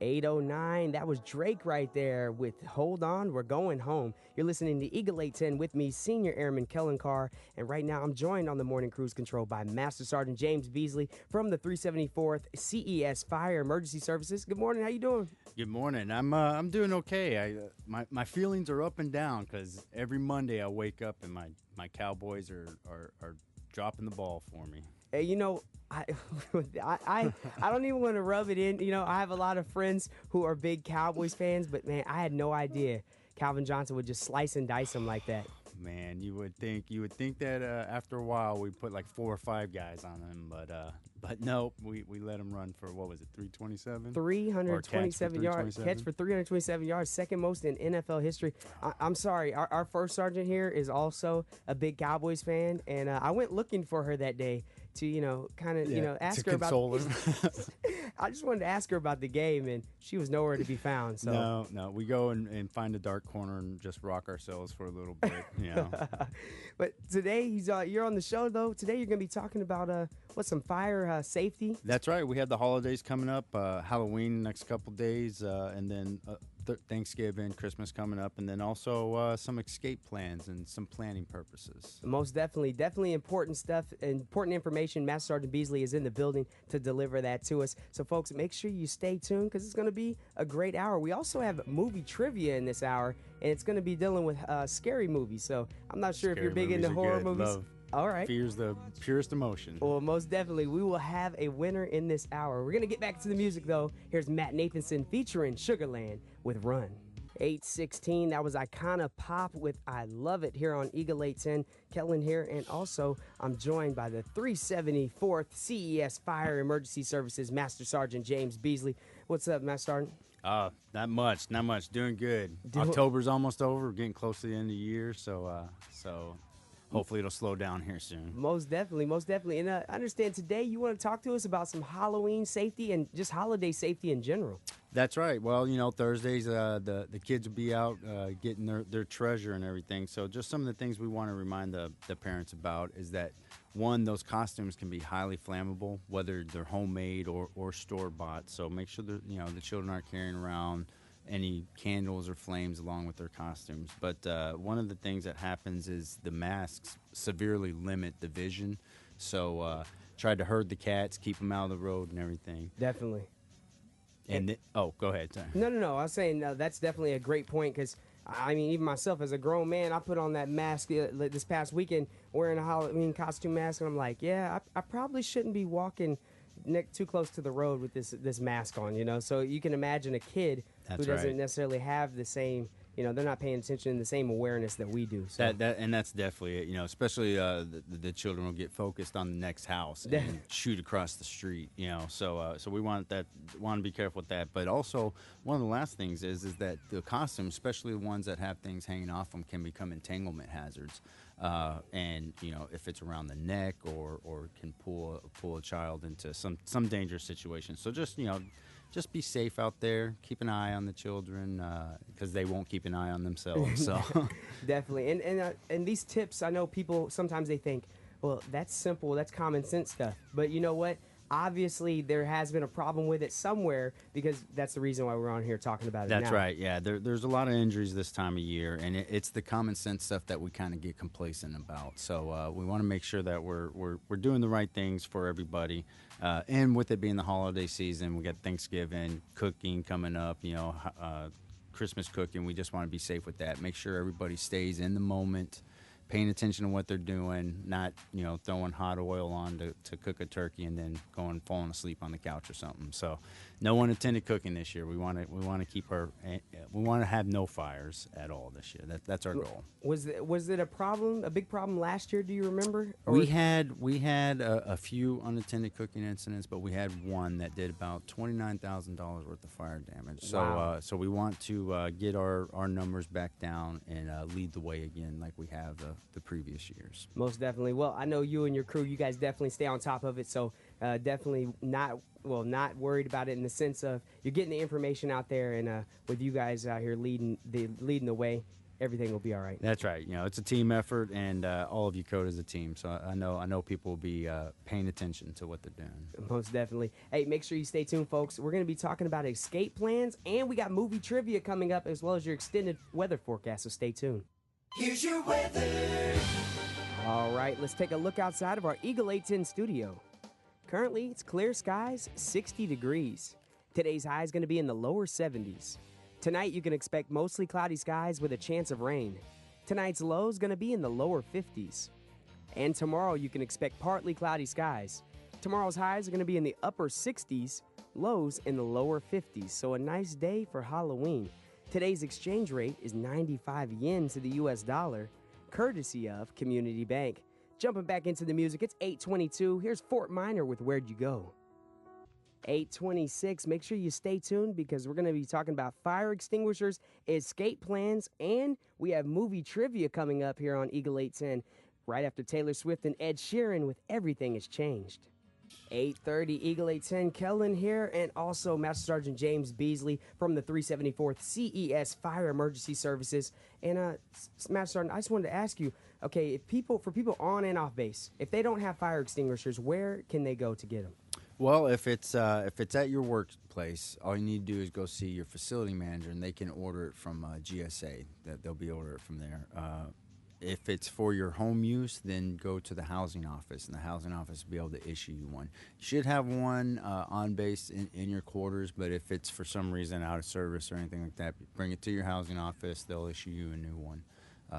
809. That was Drake right there with Hold On, We're Going Home. You're listening to Eagle 810 with me, Senior Airman Kellen Carr. And right now I'm joined on the morning cruise control by Master Sergeant James Beasley from the 374th CES Fire Emergency Services. Good morning. How you doing? Good morning. I'm doing okay. My feelings are up and down because every Monday I wake up and my Cowboys are dropping the ball for me. Hey, you know, I don't even want to rub it in. You know, I have a lot of friends who are big Cowboys fans, but man, I had no idea Calvin Johnson would just slice and dice them like that. Man, you would think that after a while we put like 4 or 5 guys on him, but nope, we let him run for, what was it, 327? 327 yards. Catch for 327 yards, second most in NFL history. I'm sorry, our first sergeant here is also a big Cowboys fan, and I went looking for her that day to, ask her about. I just wanted to ask her about the game, and she was nowhere to be found. So no, we go and find a dark corner and just rock ourselves for a little bit. But today you're on the show though. Today you're going to be talking about some fire safety. That's right. We have the holidays coming up, Halloween next couple days, and then Thanksgiving, Christmas coming up, and then also some escape plans and some planning purposes. Most definitely important stuff, important information. Master Sergeant Beasley is in the building to deliver that to us. So folks, make sure you stay tuned because it's going to be a great hour. We also have movie trivia in this hour, and it's going to be dealing with scary movies. So I'm not sure if you're big into horror movies. Love. All right. Fear's the purest emotion. Well, most definitely. We will have a winner in this hour. We're going to get back to the music, though. Here's Matt Nathanson featuring Sugarland with Run. 8:16, that was Icona Pop with I Love It here on Eagle 810. Kellen here, and also I'm joined by the 374th CES Fire Emergency Services Master Sergeant James Beasley. What's up, Master Sergeant? Not much. Doing good. October's almost over. We're getting close to the end of the year, so hopefully it'll slow down here soon. Most definitely. And I understand today you want to talk to us about some Halloween safety and just holiday safety in general. That's right. Well, Thursdays the kids will be out getting their treasure and everything. So just some of the things we want to remind the parents about is that, one, those costumes can be highly flammable, whether they're homemade or store-bought. So make sure that the children aren't carrying around any candles or flames along with their costumes. But one of the things that happens is the masks severely limit the vision. So try to herd the cats, keep them out of the road and everything. Definitely. And go ahead. Sorry. No. I was saying that's definitely a great point because, I mean, even myself as a grown man, I put on that mask this past weekend wearing a Halloween costume mask, and I'm like, yeah, I probably shouldn't be walking too close to the road with this mask on, So you can imagine a kid who doesn't necessarily have the same, they're not paying attention, the same awareness that we do. So. And that's definitely it, especially the children will get focused on the next house and shoot across the street, So we want to be careful with that. But also one of the last things is that the costumes, especially the ones that have things hanging off them, can become entanglement hazards. And if it's around the neck or can pull a child into some dangerous situation. So just be safe out there. Keep an eye on the children because they won't keep an eye on themselves. So definitely. And these tips, I know people sometimes they think, well, that's simple, that's common sense stuff. But you know what? Obviously, there has been a problem with it somewhere because that's the reason why we're on here talking about it now. That's right, yeah. There's a lot of injuries this time of year, and it's the common sense stuff that we kind of get complacent about. So we want to make sure that we're doing the right things for everybody. And with it being the holiday season, we got Thanksgiving, cooking coming up, Christmas cooking. We just want to be safe with that. Make sure everybody stays in the moment, paying attention to what they're doing, not throwing hot oil on to cook a turkey and then falling asleep on the couch or something. So no unattended cooking this year. We want to have no fires at all this year. That's our goal. Was it a big problem last year? Do you remember? We had a few unattended cooking incidents, but we had one that did about $29,000 worth of fire damage. So wow. So we want to get our numbers back down and lead the way again like we have the previous years. Most definitely. Well, I know you and your crew, you guys definitely stay on top of it, so definitely not worried about it in the sense of you're getting the information out there, and with you guys out here leading the way. everything will be all right. That's right. You know, it's a team effort, and all of you code as a team. So I know people will be paying attention to what they're doing. Most definitely. Hey, make sure you stay tuned, folks. We're going to be talking about escape plans, and we got movie trivia coming up, as well as your extended weather forecast, so stay tuned. Here's your weather. All right, let's take a look outside of our Eagle 810 studio. Currently, it's clear skies, 60 degrees. Today's high is going to be in the lower 70s. Tonight, you can expect mostly cloudy skies with a chance of rain. Tonight's low is going to be in the lower 50s. And tomorrow, you can expect partly cloudy skies. Tomorrow's highs are going to be in the upper 60s, lows in the lower 50s. So a nice day for Halloween. Today's exchange rate is 95 yen to the US dollar, courtesy of Community Bank. Jumping back into the music, it's 8:22. Here's Fort Minor with Where'd You Go? 8:26. Make sure you stay tuned because we're going to be talking about fire extinguishers, escape plans, and we have movie trivia coming up here on Eagle 810 right after Taylor Swift and Ed Sheeran with Everything Has Changed. 8:30 Eagle 810, Kellen here, and also Master Sergeant James Beasley from the 374th CES Fire Emergency Services. And Master Sergeant, I just wanted to ask you, okay, for people on and off base, if they don't have fire extinguishers, where can they go to get them? Well, if it's at your workplace, all you need to do is go see your facility manager, and they can order it from GSA. They'll be order it from there. If it's for your home use, then go to the housing office, and the housing office will be able to issue you one. You should have one on base in your quarters, but if it's for some reason out of service or anything like that, bring it to your housing office. They'll issue you a new one.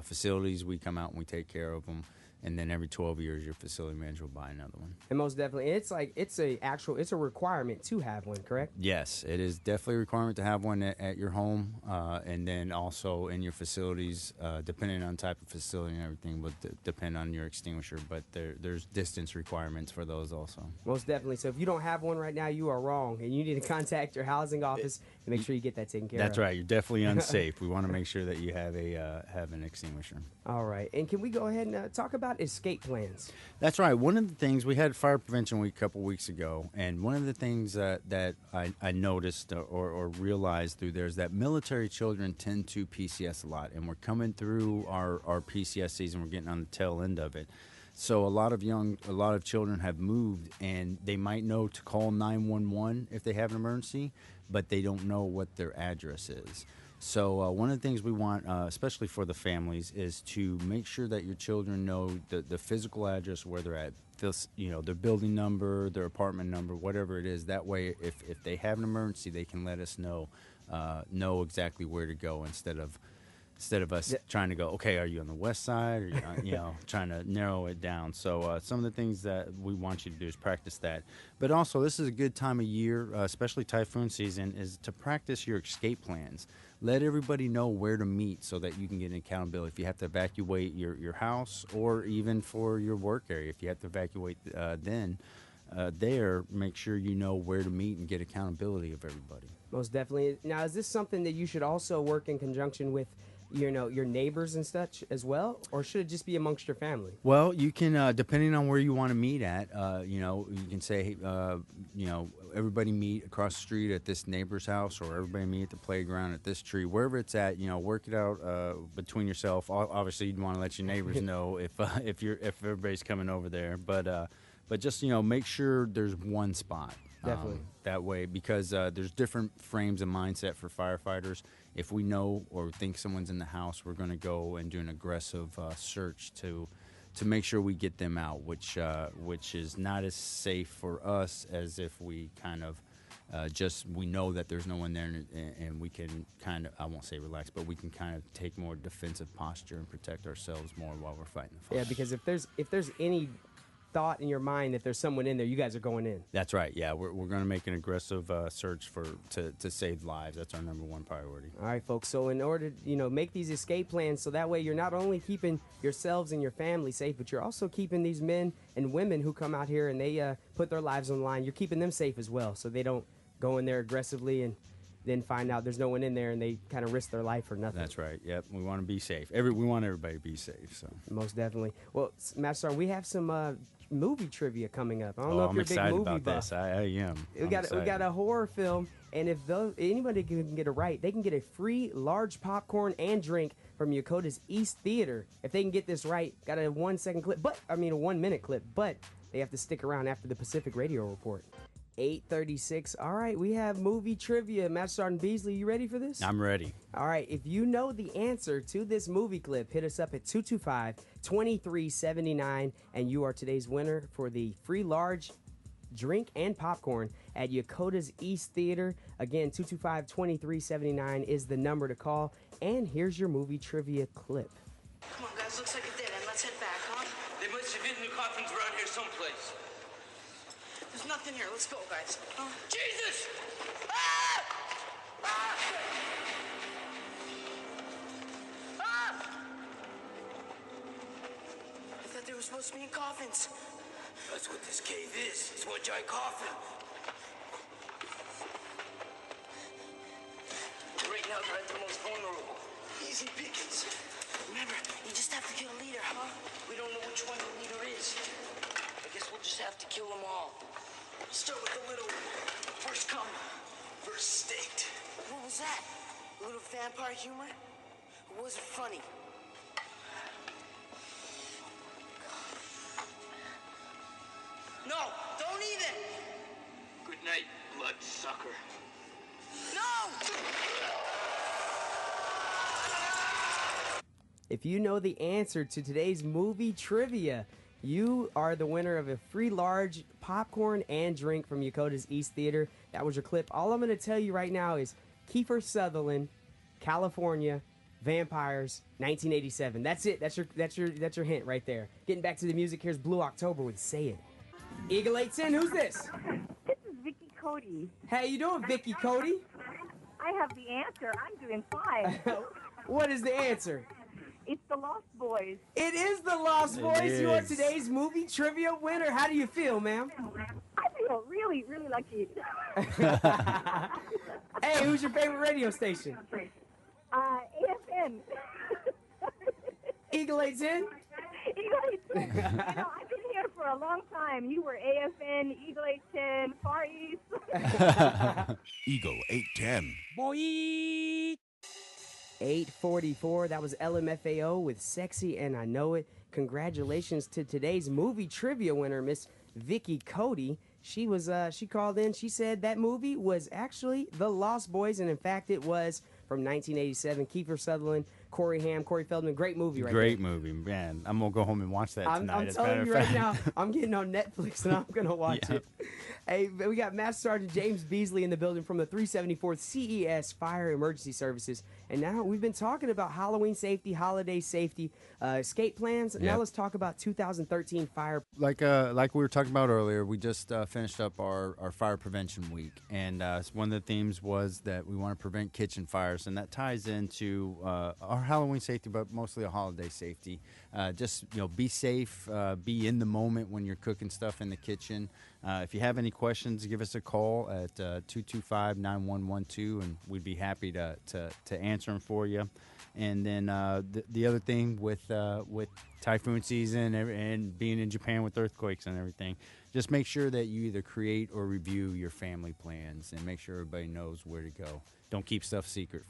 Facilities, we come out and we take care of them. And then every 12 years, your facility manager will buy another one. And most definitely, it's a requirement to have one, correct? Yes, it is definitely a requirement to have one at your home, and then also in your facilities, depending on type of facility and everything, will depend on your extinguisher. But there's distance requirements for those also. Most definitely. So if you don't have one right now, you are wrong, and you need to contact your housing office and make sure you get that taken care of. That's right. You're definitely unsafe. We want to make sure that you have an extinguisher. All right. And can we go ahead and talk about escape plans? That's right. One of the things, we had Fire Prevention Week a couple weeks ago, and one of the things that I noticed or realized through there is that military children tend to PCS a lot, and we're coming through our PCS season. We're getting on the tail end of it. So a lot of children have moved, and they might know to call 911 if they have an emergency, but they don't know what their address is. So one of the things we want, especially for the families, is to make sure that your children know the physical address where they're at, their building number, their apartment number, whatever it is. That way, if they have an emergency, they can let us know exactly where to go instead of us trying to go, okay, are you on the west side, or trying to narrow it down. So some of the things that we want you to do is practice that. But also, this is a good time of year, especially typhoon season, is to practice your escape plans. Let everybody know where to meet so that you can get an accountability. If you have to evacuate your house, or even for your work area, if you have to evacuate make sure you know where to meet and get accountability of everybody. Most definitely. Now, is this something that you should also work in conjunction with your neighbors and such as well, or should it just be amongst your family? Well, you can, depending on where you want to meet at, you can say, everybody meet across the street at this neighbor's house, or everybody meet at the playground at this tree, wherever it's at. Work it out between yourself. Obviously, you'd want to let your neighbors know if everybody's coming over there, but just make sure there's one spot. Definitely. That way, because there's different frames of mindset for firefighters. If we know or think someone's in the house, we're going to go and do an aggressive search to make sure we get them out, which is not as safe for us as if we kind of we know that there's no one there, and we can kind of, I won't say relax, but we can kind of take more defensive posture and protect ourselves more while we're fighting the fire. Yeah, because if there's any thought in your mind that there's someone in there, you guys are going in. That's right. Yeah, we're going to make an aggressive search to save lives. That's our number one priority. All right, folks. So in order to make these escape plans, so that way you're not only keeping yourselves and your family safe, but you're also keeping these men and women who come out here and they put their lives on the line. You're keeping them safe as well, so they don't go in there aggressively and then find out there's no one in there and they kind of risk their life for nothing. That's right. Yep. We want to be safe. We want everybody to be safe. So most definitely. Well, Master Sergeant, we have some movie trivia coming up. I don't know if I'm you're a big excited movie about buff. this. I am. We got a horror film, and if anybody can get it right, they can get a free large popcorn and drink from Yokota's East Theater. If they can get this right, got a 1 second clip, a 1 minute clip, but they have to stick around after the Pacific Radio Report. 8:36. All right, we have movie trivia. Master Sergeant Beasley, you ready for this? I'm ready. All right, if you know the answer to this movie clip, hit us up at 225-2379, and you are today's winner for the free large drink and popcorn at Yokota's East Theater. Again, 225-2379 is the number to call, and here's your movie trivia clip. Come on, guys, looks like a dead end. Let's head back, huh? They must have hidden the coffins around here someplace. There's nothing here. Let's go, guys. Jesus! Ah! Ah! Ah! I thought they were supposed to be in coffins. That's what this cave is. It's one giant coffin. Right now, they're at the most vulnerable. Easy pickings. Remember, you just have to kill a leader, huh? We don't know which one the leader is. I guess we'll just have to kill them all. Start with the little one. First come, first staked. What was that? A little vampire humor? Or was it funny? No, don't even! Good night, bloodsucker. No! If you know the answer to today's movie trivia, you are the winner of a free large popcorn and drink from Yokota's East Theater. That was your clip. All I'm going to tell you right now is Kiefer Sutherland, California, Vampires, 1987. That's it. That's your hint right there. Getting back to the music, here's Blue October with Say It. Eagle 810, who's this? This is Vicky Cody. How you doing, Vicky Cody? I have the answer. I'm doing fine. What is the answer? It's the Lost Boys. It is the Lost Boys. You are today's movie trivia winner. How do you feel, ma'am? I feel really, really lucky. Hey, who's your favorite radio station? AFN. Eagle 810? Eagle 810. You know, I've been here for a long time. You were AFN, Eagle 810, Far East. Eagle 810. Boy! 8:44. That was LMFAO with Sexy and I Know It. Congratulations to today's movie trivia winner, Miss Vicky Cody. She called in. She said that movie was actually The Lost Boys, and in fact, it was from 1987. Kiefer Sutherland, Corey Haim, Corey Feldman. Great movie, right? Great movie, man. I'm gonna go home and watch that tonight. I'm telling you right now, I'm getting on Netflix and I'm gonna watch it. Hey, we got Master Sergeant James Beasley in the building from the 374th CES Fire Emergency Services, and now we've been talking about Halloween safety, holiday safety, escape plans. Now let's talk about 2013 fire. Like we were talking about earlier, we just finished up our fire prevention week, and one of the themes was that we want to prevent kitchen fires, and that ties into our Halloween safety, but mostly a holiday safety. Just be safe, be in the moment when you're cooking stuff in the kitchen. If you have any questions, give us a call at 225-9112, and we'd be happy to answer them for you. And then the other thing with typhoon season and being in Japan with earthquakes and everything, just make sure that you either create or review your family plans and make sure everybody knows where to go. Don't keep stuff secret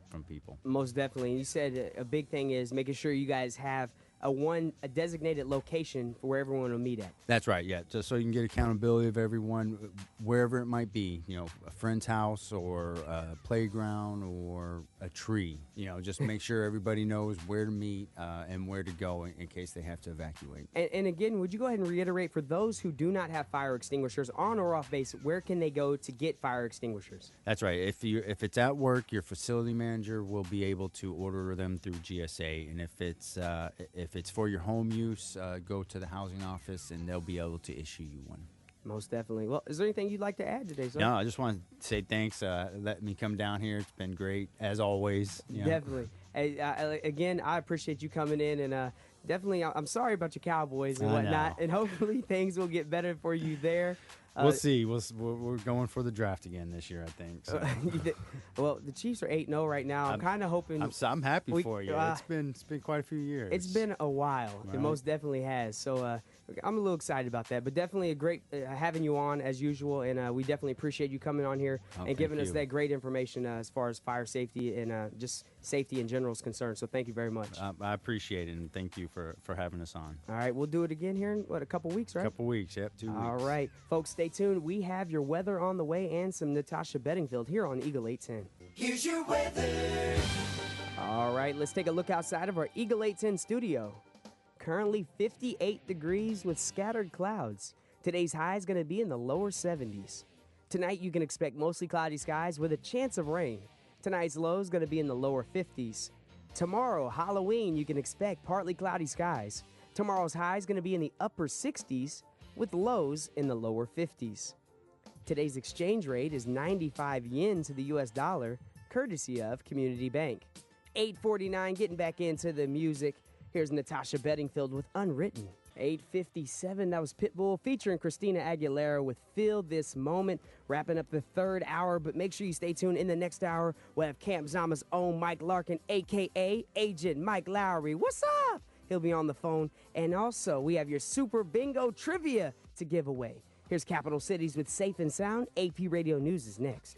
from people. Most definitely. You said a big thing is making sure you guys have a designated location for where everyone will meet at. That's right, yeah. Just so you can get accountability of everyone, wherever it might be, a friend's house or a playground or a tree. Just make sure everybody knows where to meet and where to go in case they have to evacuate. And again, would you go ahead and reiterate for those who do not have fire extinguishers on or off base, where can they go to get fire extinguishers? That's right. If it's at work, your facility manager will be able to order them through GSA, and if it's for your home use, go to the housing office and they'll be able to issue you one. Most definitely. Well, is there anything you'd like to add today, sir? No, I just want to say thanks. Let me come down here. It's been great, as always. Definitely. Hey, again, I appreciate you coming in, and definitely, I'm sorry about your Cowboys and whatnot, and hopefully things will get better for you there. We'll see. We're going for the draft again this year, I think. So. Well, the Chiefs are 8-0 right now. I'm kind of hoping. I'm happy for you. It's been quite a few years. It's been a while. Right. It most definitely has. So I'm a little excited about that. But definitely a great having you on as usual, and we definitely appreciate you coming on here and giving us that great information as far as fire safety and just safety in general is concerned. So thank you very much. I appreciate it, and thank you for having us on. All right, we'll do it again here in a couple weeks, right? A couple weeks, yep, 2 weeks. All right, folks, stay tuned. We have your weather on the way and some Natasha Bedingfield here on Eagle 810. Here's your weather. All right, let's take a look outside of our Eagle 810 studio. Currently 58 degrees with scattered clouds. Today's high is going to be in the lower 70s. Tonight, you can expect mostly cloudy skies with a chance of rain. Tonight's low is going to be in the lower 50s. Tomorrow, Halloween, you can expect partly cloudy skies. Tomorrow's high is going to be in the upper 60s with lows in the lower 50s. Today's exchange rate is 95 yen to the U.S. dollar, courtesy of Community Bank. 8:49, getting back into the music. Here's Natasha Bedingfield with Unwritten. 8:57, that was Pitbull featuring Christina Aguilera with Feel This Moment. Wrapping up the third hour, but make sure you stay tuned. In the next hour, we'll have Camp Zama's own Mike Larkin, a.k.a. Agent Mike Lowry. What's up? He'll be on the phone. And also, we have your Super Bingo Trivia to give away. Here's Capital Cities with Safe and Sound. AP Radio News is next.